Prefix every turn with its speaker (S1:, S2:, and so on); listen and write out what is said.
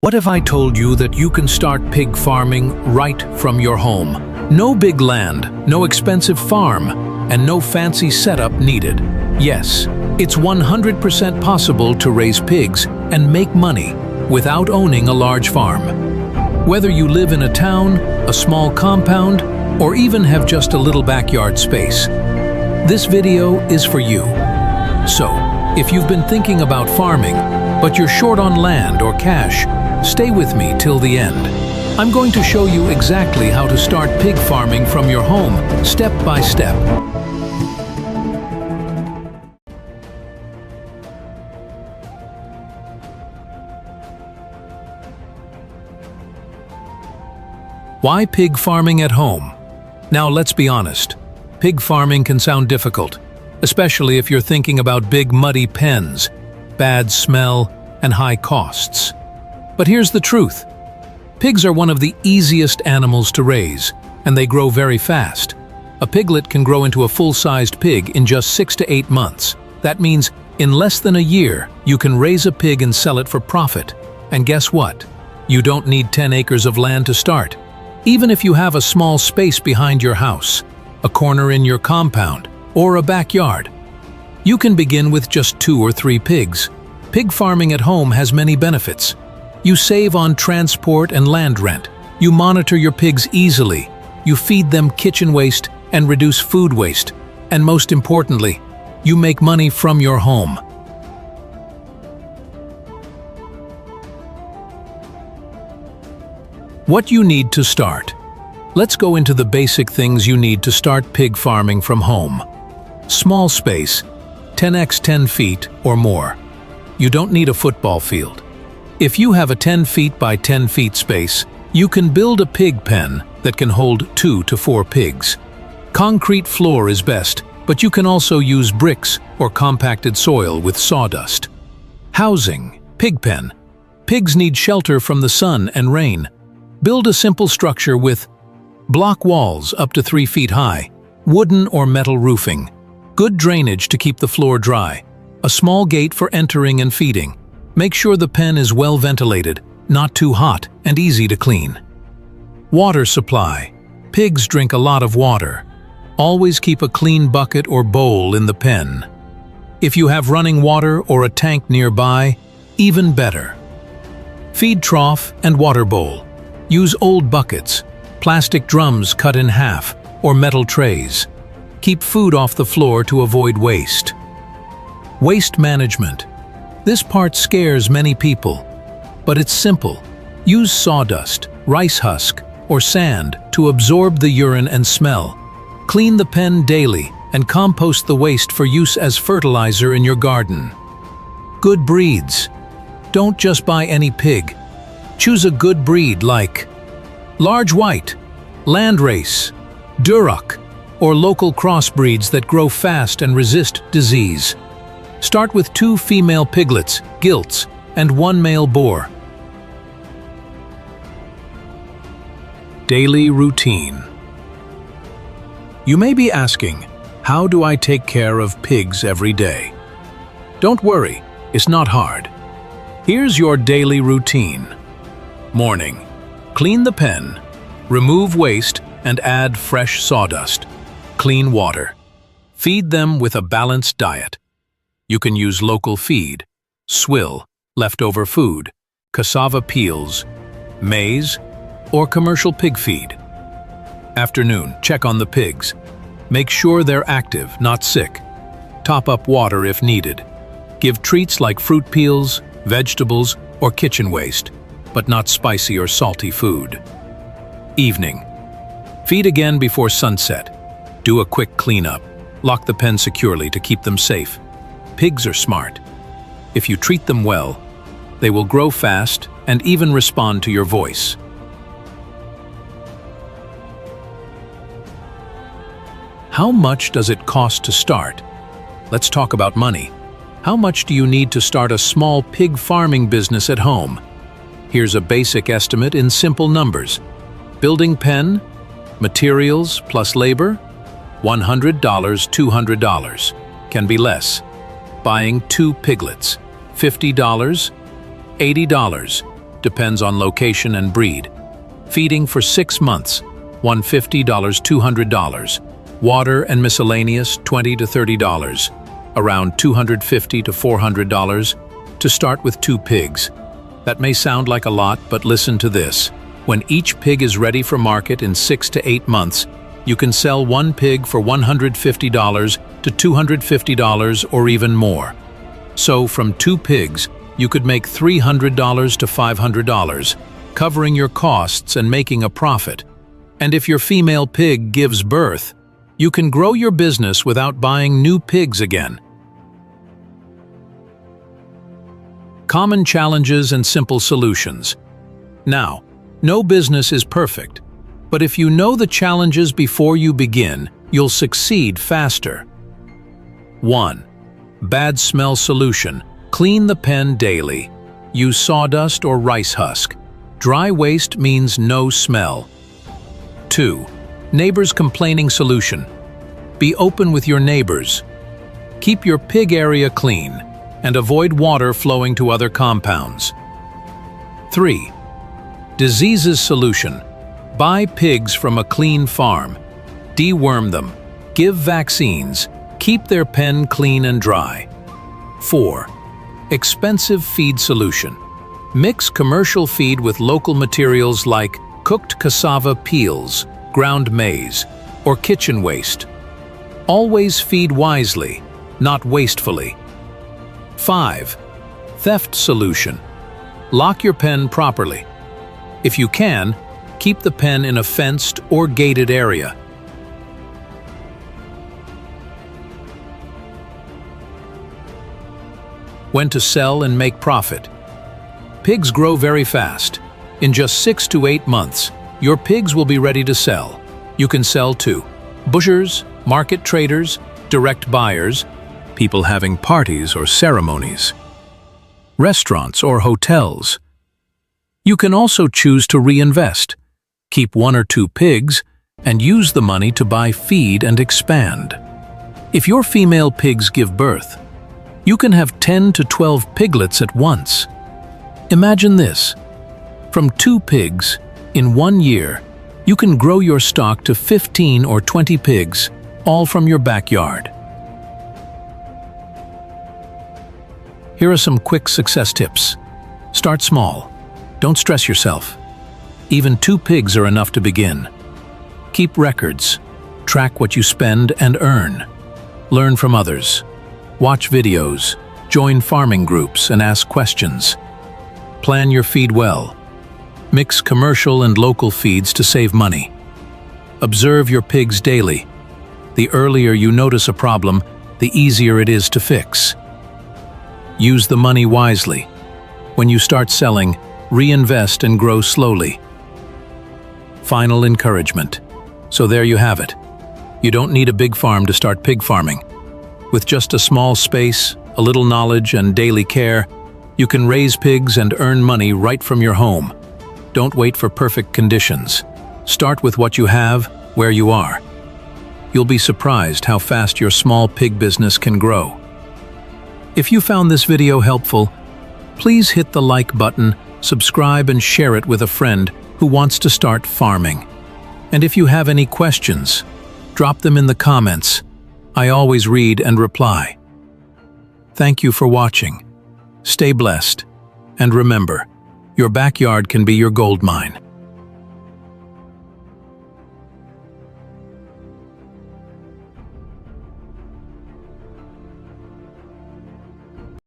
S1: What if I told you that you can start pig farming right from your home? No big land, no expensive farm, and no fancy setup needed. Yes, it's 100% possible to raise pigs and make money without owning a large farm. Whether you live in a town, a small compound, or even have just a little backyard space, this video is for you. So, if you've been thinking about farming, but you're short on land or cash, stay with me till the end. I'm going to show you exactly how to start pig farming from your home, step by step. Why pig farming at home? Now let's be honest, pig farming can sound difficult, especially if you're thinking about big muddy pens, bad smell, and high costs. But here's the truth. Pigs are one of the easiest animals to raise, and they grow very fast. A piglet can grow into a full-sized pig in just 6 to 8 months. That means in less than a year, you can raise a pig and sell it for profit. And guess what? You don't need 10 acres of land to start. Even if you have a small space behind your house, a corner in your compound, or a backyard, you can begin with just 2 or 3 pigs. Pig farming at home has many benefits. You save on transport and land rent. You monitor your pigs easily. You feed them kitchen waste and reduce food waste. And most importantly, you make money from your home. What you need to start. Let's go into the basic things you need to start pig farming from home. Small space, 10x 10 feet or more. You don't need a football field. If you have a 10 feet by 10 feet space, you can build a pig pen that can hold 2 to 4 pigs. Concrete floor is best, but you can also use bricks or compacted soil with sawdust. Housing, pig pen. Pigs need shelter from the sun and rain. Build a simple structure with block walls up to 3 feet high, wooden or metal roofing, good drainage to keep the floor dry, a small gate for entering and feeding. Make sure the pen is well ventilated, not too hot, and easy to clean. Water supply. Pigs drink a lot of water. Always keep a clean bucket or bowl in the pen. If you have running water or a tank nearby, even better. Feed trough and water bowl. Use old buckets, plastic drums cut in half, or metal trays. Keep food off the floor to avoid waste. Waste management. This part scares many people, but it's simple. Use sawdust, rice husk, or sand to absorb the urine and smell. Clean the pen daily and compost the waste for use as fertilizer in your garden. Good breeds. Don't just buy any pig. Choose a good breed like large white, landrace, duroc, or local crossbreeds that grow fast and resist disease. Start with 2 female piglets, gilts, and 1 male boar. Daily routine. You may be asking, how do I take care of pigs every day? Don't worry, it's not hard. Here's your daily routine. Morning. Clean the pen, remove waste, and add fresh sawdust. Clean water. Feed them with a balanced diet. You can use local feed, swill, leftover food, cassava peels, maize, or commercial pig feed. Afternoon, check on the pigs. Make sure they're active, not sick. Top up water if needed. Give treats like fruit peels, vegetables, or kitchen waste, but not spicy or salty food. Evening. Feed again before sunset. Do a quick cleanup. Lock the pen securely to keep them safe. Pigs are smart. If you treat them well, they will grow fast and even respond to your voice. How much does it cost to start? Let's talk about money. How much do you need to start a small pig farming business at home? Here's a basic estimate in simple numbers. Building pen, materials plus labor, $100, $200. Can be less. Buying 2 piglets, $50, $80. depends on location and breed. Feeding for 6 months, $150 $200. Water and miscellaneous, $20 to $30. Around $250 to $400 to start with 2 pigs. That may sound like a lot, but listen to this. When each pig is ready for market in 6 to 8 months, you can sell 1 pig for $150 to $250 or even more. So from 2 pigs, you could make $300 to $500, covering your costs and making a profit. And if your female pig gives birth, you can grow your business without buying new pigs again. Common challenges and simple solutions. Now, no business is perfect, but if you know the challenges before you begin, you'll succeed faster. 1. Bad smell solution. Clean the pen daily. Use sawdust or rice husk. Dry waste means no smell. 2. Neighbors complaining solution. Be open with your neighbors. Keep your pig area clean and avoid water flowing to other compounds. 3. Diseases solution. Buy pigs from a clean farm. Deworm them. Give vaccines. Keep their pen clean and dry. 4. Expensive feed solution. Mix commercial feed with local materials like cooked cassava peels, ground maize, or kitchen waste. Always feed wisely, not wastefully. 5. Theft solution. Lock your pen properly. If you can, keep the pen in a fenced or gated area. When to sell and make profit. Pigs grow very fast. In just 6 to 8 months, your pigs will be ready to sell. You can sell to butchers, market traders, direct buyers, people having parties or ceremonies, restaurants or hotels. You can also choose to reinvest. Keep 1 or 2 pigs and use the money to buy feed and expand. If your female pigs give birth, you can have 10 to 12 piglets at once. Imagine this. From 2 pigs, in 1 year, you can grow your stock to 15 or 20 pigs, all from your backyard. Here are some quick success tips. Start small. Don't stress yourself. Even 2 pigs are enough to begin. Keep records. Track what you spend and earn. Learn from others. Watch videos. Join farming groups and ask questions. Plan your feed well. Mix commercial and local feeds to save money. Observe your pigs daily. The earlier you notice a problem, the easier it is to fix. Use the money wisely. When you start selling, reinvest and grow slowly. Final encouragement. So there you have it. You don't need a big farm to start pig farming. With just a small space, a little knowledge, and daily care, you can raise pigs and earn money right from your home. Don't wait for perfect conditions. Start with what you have, where you are. You'll be surprised how fast your small pig business can grow. If you found this video helpful, please hit the like button, subscribe, and share it with a friend who wants to start farming. And if you have any questions, drop them in the comments. I always read and reply. Thank you for watching. Stay blessed, and remember, your backyard can be your gold mine.